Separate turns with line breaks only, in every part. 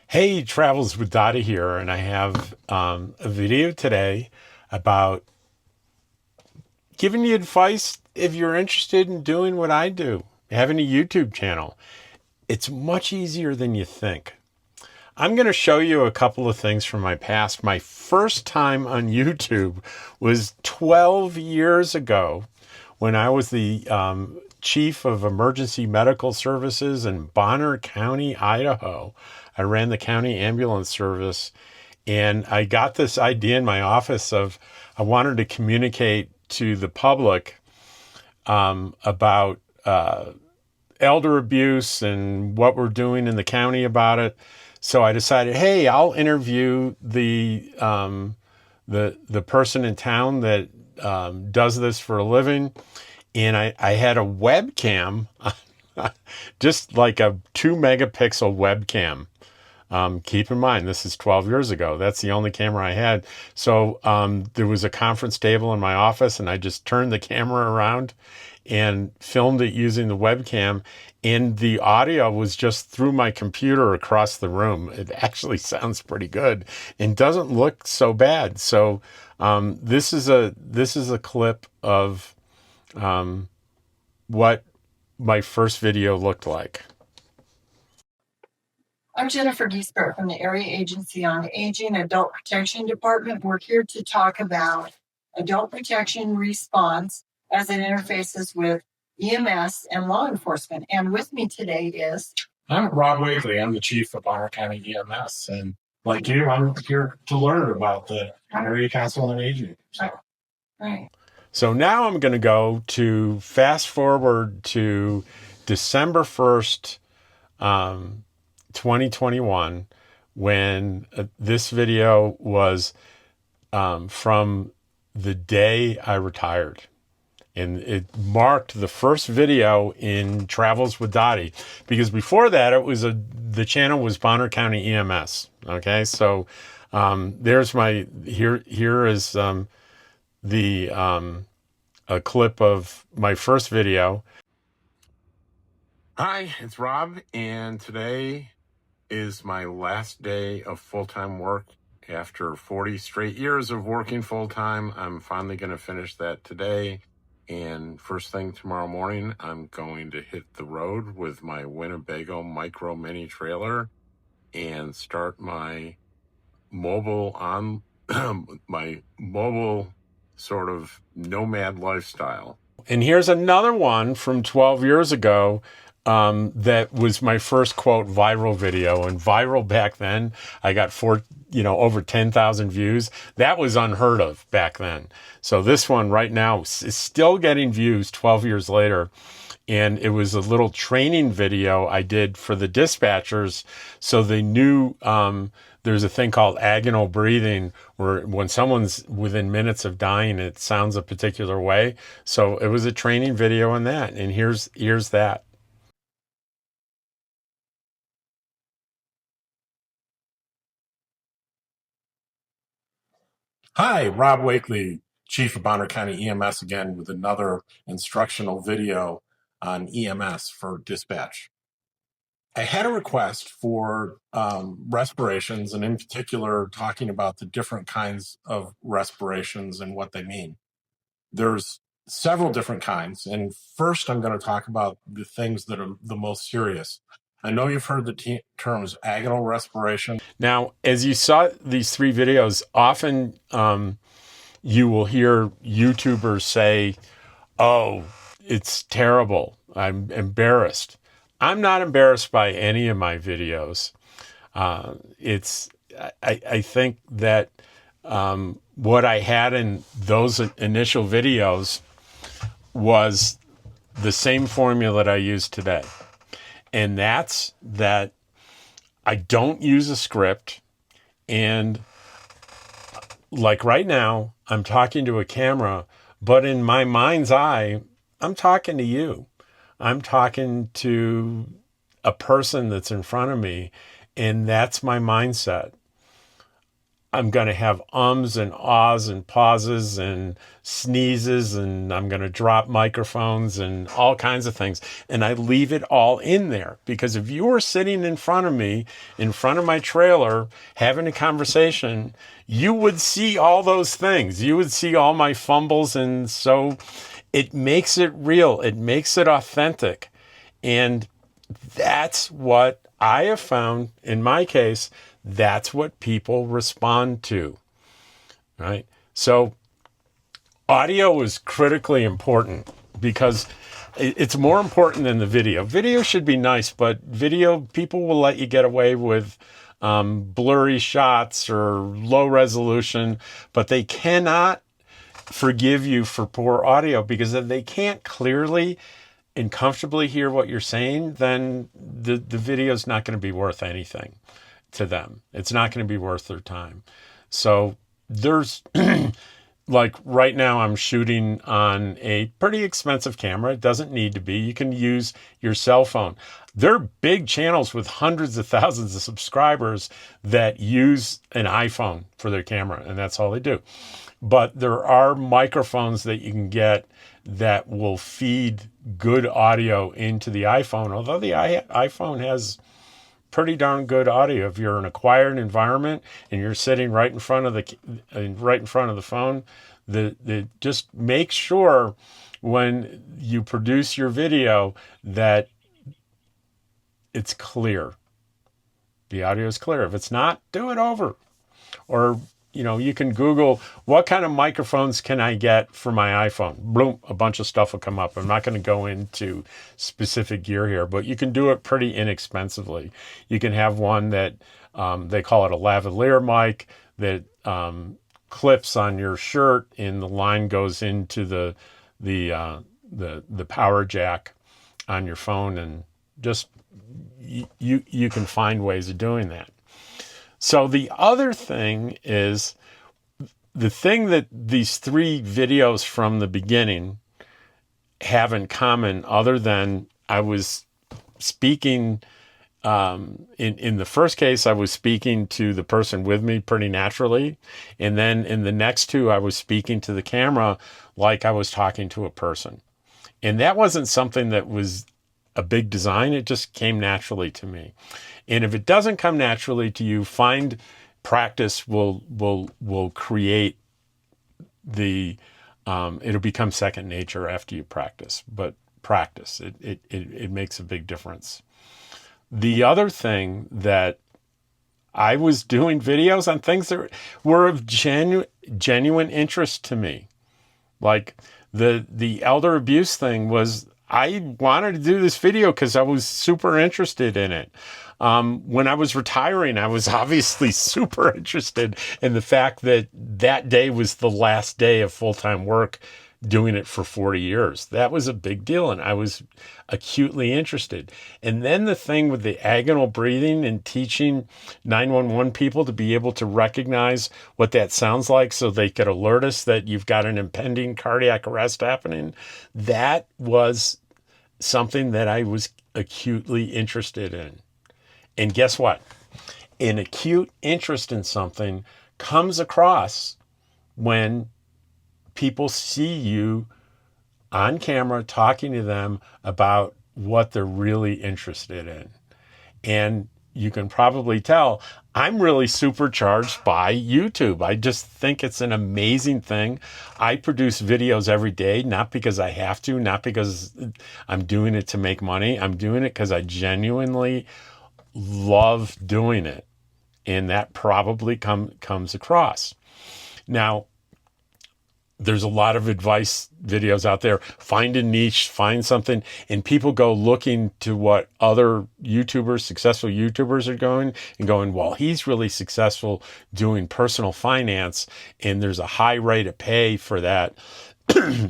Hey, Travels with Dottie here, and I have a video today about giving you advice if you're interested in doing what I do, having a YouTube channel. It's much easier than you think. I'm going to show you a couple of things from my past. My first time on YouTube was 12 years ago when I was the chief of emergency medical services in Bonner County, Idaho. I ran the county ambulance service, and I got this idea in my office of I wanted to communicate to the public about elder abuse and what we're doing in the county about it. So I decided, hey, I'll interview the person in town that does this for a living. And I had a webcam, just like a 2 megapixel webcam. Keep in mind, this is 12 years ago. That's the only camera I had. So there was a conference table in my office, and I just turned the camera around and filmed it using the webcam. And the audio was just through my computer across the room. It actually sounds pretty good and doesn't look so bad. So this is a clip of what my first video looked like.
I'm Jennifer Giesbert from the Area Agency on Aging Adult Protection Department. We're here to talk about adult protection response as it interfaces with EMS and law enforcement. And with me today is...
I'm Rob Wakely. I'm the chief of Bonner County EMS. And like you, I'm here to learn about the Area Council on Aging.
Right.
So now I'm going to go to fast forward to December 1st, 2021, when this video was from the day I retired. And it marked the first video in Travels with Dottie, because before that the channel was Bonner County EMS. Okay, so there's here is a clip of my first video. Hi, it's Rob, and today is my last day of full-time work. After 40 straight years of working full-time, I'm finally going to finish that today. And first thing tomorrow morning, I'm going to hit the road with my Winnebago micro mini trailer and start my mobile sort of nomad lifestyle. And here's another one from 12 years ago. That was my first quote viral video, and viral back then, I got over 10,000 views. That was unheard of back then. So this one right now is still getting views 12 years later. And it was a little training video I did for the dispatchers. So they knew, there's a thing called agonal breathing, where when someone's within minutes of dying, it sounds a particular way. So it was a training video on that. And here's that.
Hi, Rob Wakely, chief of Bonner County EMS, again with another instructional video on EMS for dispatch. I had a request for respirations, and in particular, talking about the different kinds of respirations and what they mean. There's several different kinds, and first I'm going to talk about the things that are the most serious. I know you've heard the terms agonal respiration.
Now, as you saw these three videos, often you will hear YouTubers say, oh, it's terrible, I'm embarrassed. I'm not embarrassed by any of my videos. I think that what I had in those initial videos was the same formula that I use today. And that's that I don't use a script. And like right now, I'm talking to a camera, but in my mind's eye, I'm talking to you. I'm talking to a person that's in front of me, and that's my mindset. I'm going to have ums and ahs and pauses and sneezes, and I'm going to drop microphones and all kinds of things. And I leave it all in there, because if you were sitting in front of me, in front of my trailer, having a conversation, you would see all those things. You would see all my fumbles. And so it makes it real. It makes it authentic. And that's what I have found in my case. That's what people respond to, right? So audio is critically important, because it's more important than the video. Video should be nice, but video, people will let you get away with blurry shots or low resolution, but they cannot forgive you for poor audio, because if they can't clearly and comfortably hear what you're saying, then the video is not going to be worth anything to them. It's not going to be worth their time. So there's like right now I'm shooting on a pretty expensive camera. It doesn't need to be. You can use your cell phone. There are big channels with hundreds of thousands of subscribers that use an iPhone for their camera, and that's all they do. But there are microphones that you can get that will feed good audio into the iPhone, although the iPhone has pretty darn good audio. If you're in a quiet environment and you're sitting right in front of the phone, just make sure when you produce your video that it's clear. The audio is clear. If it's not, do it over. Or you can Google, what kind of microphones can I get for my iPhone? Boom, a bunch of stuff will come up. I'm not going to go into specific gear here, but you can do it pretty inexpensively. You can have one that they call it a lavalier mic that clips on your shirt, and the line goes into the power jack on your phone, and just you can find ways of doing that. So the other thing is, the thing that these 3 videos from the beginning have in common, other than I was speaking, in the first case, I was speaking to the person with me pretty naturally. And then in the next 2, I was speaking to the camera like I was talking to a person. And that wasn't something that was a big design. It just came naturally to me. And if it doesn't come naturally to you, find practice will create it'll become second nature after you practice. But practice, it makes a big difference. The other thing that I was doing videos on things that were of genuine interest to me. Like the elder abuse thing was, I wanted to do this video because I was super interested in it. When I was retiring, I was obviously super interested in the fact that that day was the last day of full-time work, doing it for 40 years. That was a big deal, and I was acutely interested. And then the thing with the agonal breathing and teaching 911 people to be able to recognize what that sounds like so they could alert us that you've got an impending cardiac arrest happening, that was something that I was acutely interested in. And guess what? An acute interest in something comes across when people see you on camera talking to them about what they're really interested in. And you can probably tell I'm really supercharged by YouTube. I just think it's an amazing thing. I produce videos every day, not because I have to, not because I'm doing it to make money. I'm doing it because I genuinely love doing it. And that probably comes across. Now, there's a lot of advice videos out there. Find a niche, find something, and people go looking to what other YouTubers, successful YouTubers are going and going, well, he's really successful doing personal finance, and there's a high rate of pay for that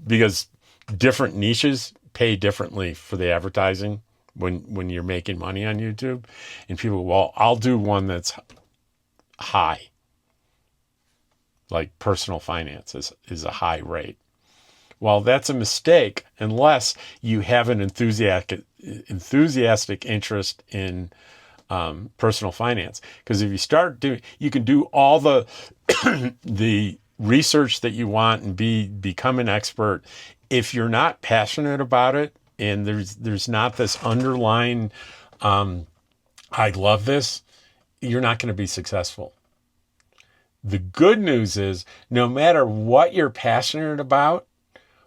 because different niches pay differently for the advertising when you're making money on YouTube. And people, well, I'll do one that's high. Like personal finance is a high rate. Well, that's a mistake unless you have an enthusiastic interest in personal finance. Because if you start doing, you can do all the the research that you want and become an expert. If you're not passionate about it, and there's not this underlying, I love this, you're not going to be successful. The good news is, no matter what you're passionate about,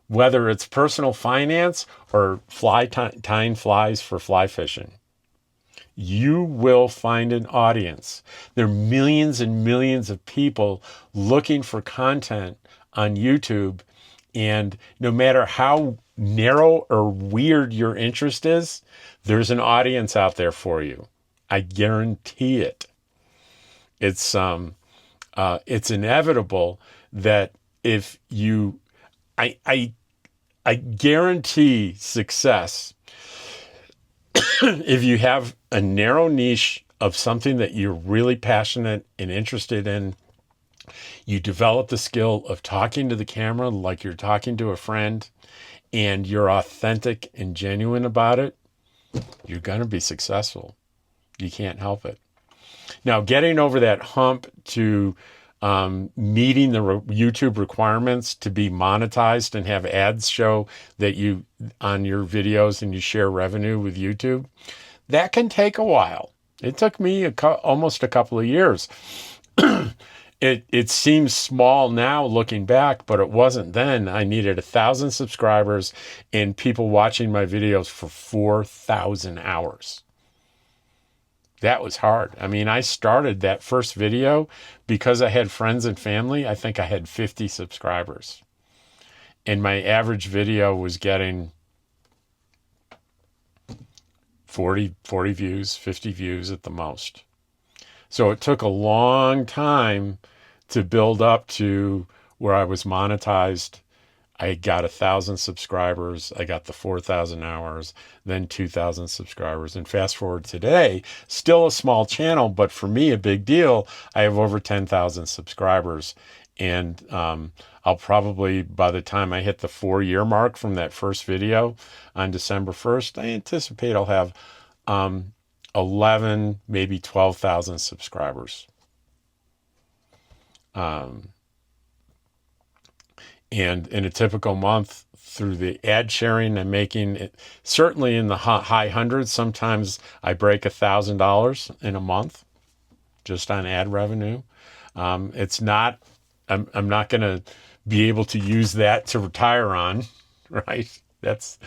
whether it's personal finance or tying flies for fly fishing, you will find an audience. There are millions and millions of people looking for content on YouTube. And no matter how narrow or weird your interest is, there's an audience out there for you. I guarantee it. It's inevitable that if you, I guarantee success if you have a narrow niche of something that you're really passionate and interested in. You develop the skill of talking to the camera like you're talking to a friend, and you're authentic and genuine about it, you're going to be successful. You can't help it. Now, getting over that hump to meeting the YouTube requirements to be monetized and have ads show that you on your videos and you share revenue with YouTube, that can take a while. It took me almost a couple of years. It seems small now looking back, but it wasn't then. I needed 1,000 subscribers and people watching my videos for 4,000 hours. That was hard. I mean, I started that first video because I had friends and family. I think I had 50 subscribers. And my average video was getting 40 views, 50 views at the most. So it took a long time to build up to where I was monetized. I got 1,000 subscribers. I got the 4,000 hours, then 2,000 subscribers. And fast forward today, still a small channel, but for me, a big deal. I have over 10,000 subscribers. And I'll probably, by the time I hit the 4-year mark from that first video on December 1st, I anticipate I'll have 11, maybe 12,000 subscribers. And in a typical month, through the ad sharing I'm making, certainly in the high hundreds, sometimes I break $1,000 in a month just on ad revenue. It's not, I'm not going to be able to use that to retire on, right? That's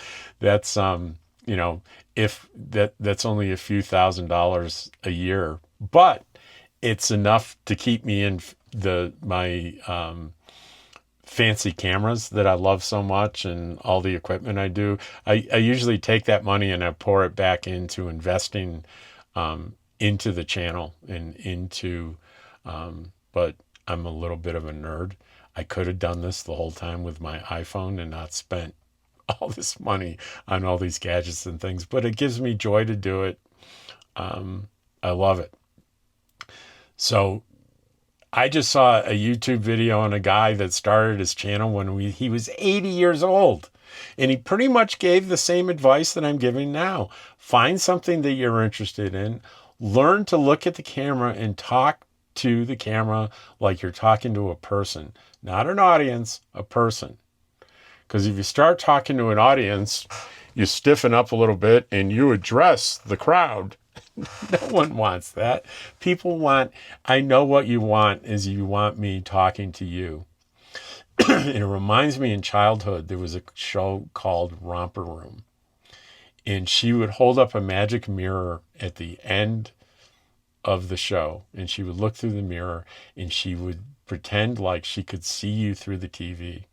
if that's only a few $1,000s a year, but it's enough to keep me in my fancy cameras that I love so much and all the equipment I do. I usually take that money and I pour it back into investing into the channel and into, but I'm a little bit of a nerd. I could have done this the whole time with my iPhone and not spent all this money on all these gadgets and things, but it gives me joy to do it. I love it. So I just saw a YouTube video on a guy that started his channel when he was 80 years old. And he pretty much gave the same advice that I'm giving now. Find something that you're interested in. Learn to look at the camera and talk to the camera like you're talking to a person. Not an audience, a person. Because if you start talking to an audience, you stiffen up a little bit and you address the crowd. No one wants that. People want, I know what you want is you want me talking to you. And it reminds me, in childhood, there was a show called Romper Room. And she would hold up a magic mirror at the end of the show. And she would look through the mirror and she would pretend like she could see you through the TV.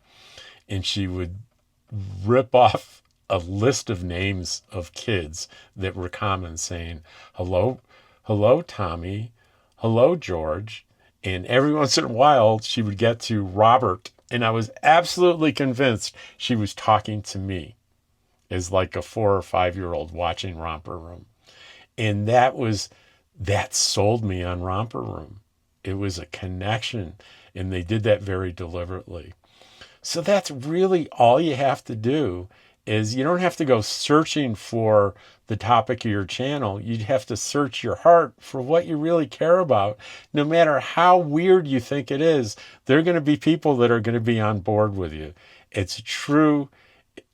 And she would rip off a list of names of kids that were common, saying, hello, Tommy, hello, George. And every once in a while, she would get to Robert. And I was absolutely convinced she was talking to me as like a 4 or 5-year-old watching Romper Room. And that sold me on Romper Room. It was a connection. And they did that very deliberately. So that's really all you have to do is you don't have to go searching for the topic of your channel. You'd have to search your heart for what you really care about. No matter how weird you think it is, there are going to be people that are going to be on board with you. It's true.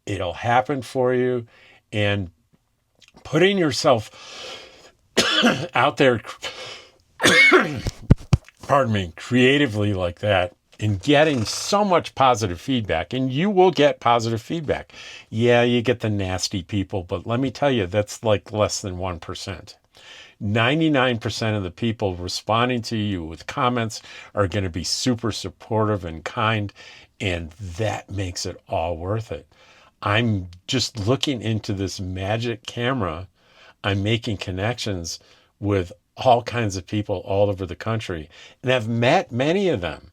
It'll happen for you. And putting yourself out there, pardon me, creatively like that, and getting so much positive feedback, and you will get positive feedback. Yeah, you get the nasty people, but let me tell you, that's like less than 1%. 99% of the people responding to you with comments are going to be super supportive and kind, and that makes it all worth it. I'm just looking into this magic camera. I'm making connections with all kinds of people all over the country, and I've met many of them.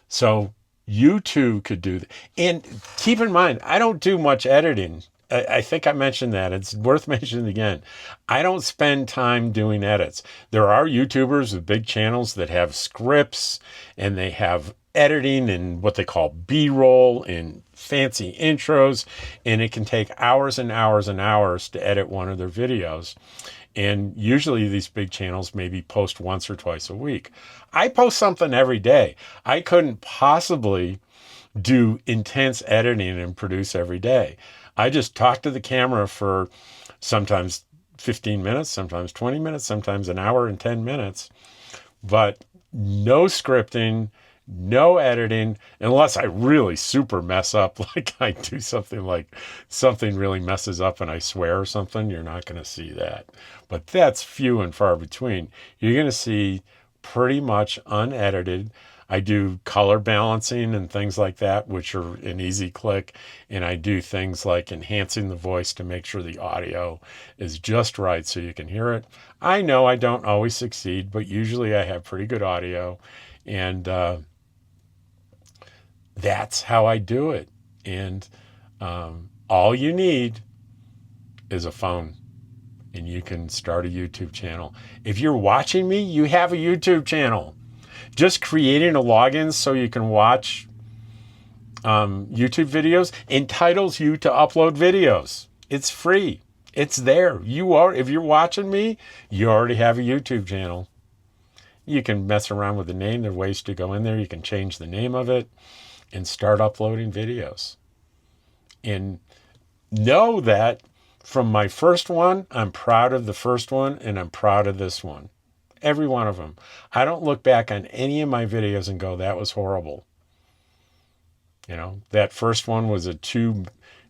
So you too could do that. And keep in mind, I don't do much editing. I think I mentioned that. It's worth mentioning again. I don't spend time doing edits. There are YouTubers with big channels that have scripts and they have editing and what they call B-roll and fancy intros. And it can take hours and hours and hours to edit one of their videos. And usually these big channels maybe post once or twice a week. I post something every day. I couldn't possibly do intense editing and produce every day. I just talk to the camera for sometimes 15 minutes, sometimes 20 minutes, sometimes an hour and 10 minutes, but no scripting, no editing, unless I really super mess up, like I do something like something really messes up and I swear or something, you're not going to see that. But that's few and far between. You're going to see pretty much unedited. I do color balancing and things like that, which are an easy click. And I do things like enhancing the voice to make sure the audio is just right so you can hear it. I know I don't always succeed, but usually I have pretty good audio. And that's how I do it. And all you need is a phone. And you can start a YouTube channel. If you're watching me, you have a YouTube channel. Just creating a login so you can watch YouTube videos entitles you to upload videos. It's free. It's there. If you're watching me, you already have a YouTube channel. You can mess around with the name. There are ways to go in there. You can change the name of it and start uploading videos. And know that from my first one, I'm proud of the first one and I'm proud of this one. Every one of them. I don't look back on any of my videos and go, that was horrible. You know, that first one was a two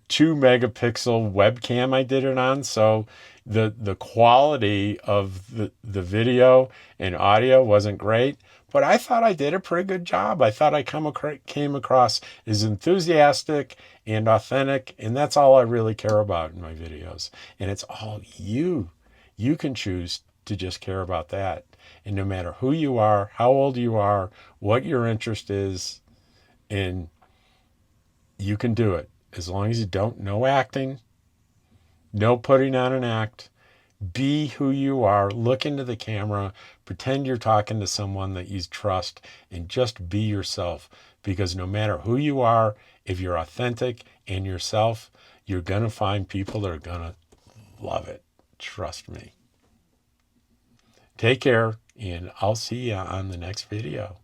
megapixel webcam I did it on. So the quality of the video and audio wasn't great, but I thought I did a pretty good job. I thought I came across as enthusiastic and authentic, and that's all I really care about in my videos. And it's all you. You can choose to just care about that. And no matter who you are, how old you are, what your interest is, and you can do it. As long as you don't, no acting, no putting on an act. Be who you are. Look into the camera. Pretend you're talking to someone that you trust and just be yourself. Because no matter who you are, if you're authentic and yourself, you're going to find people that are going to love it. Trust me. Take care, and I'll see you on the next video.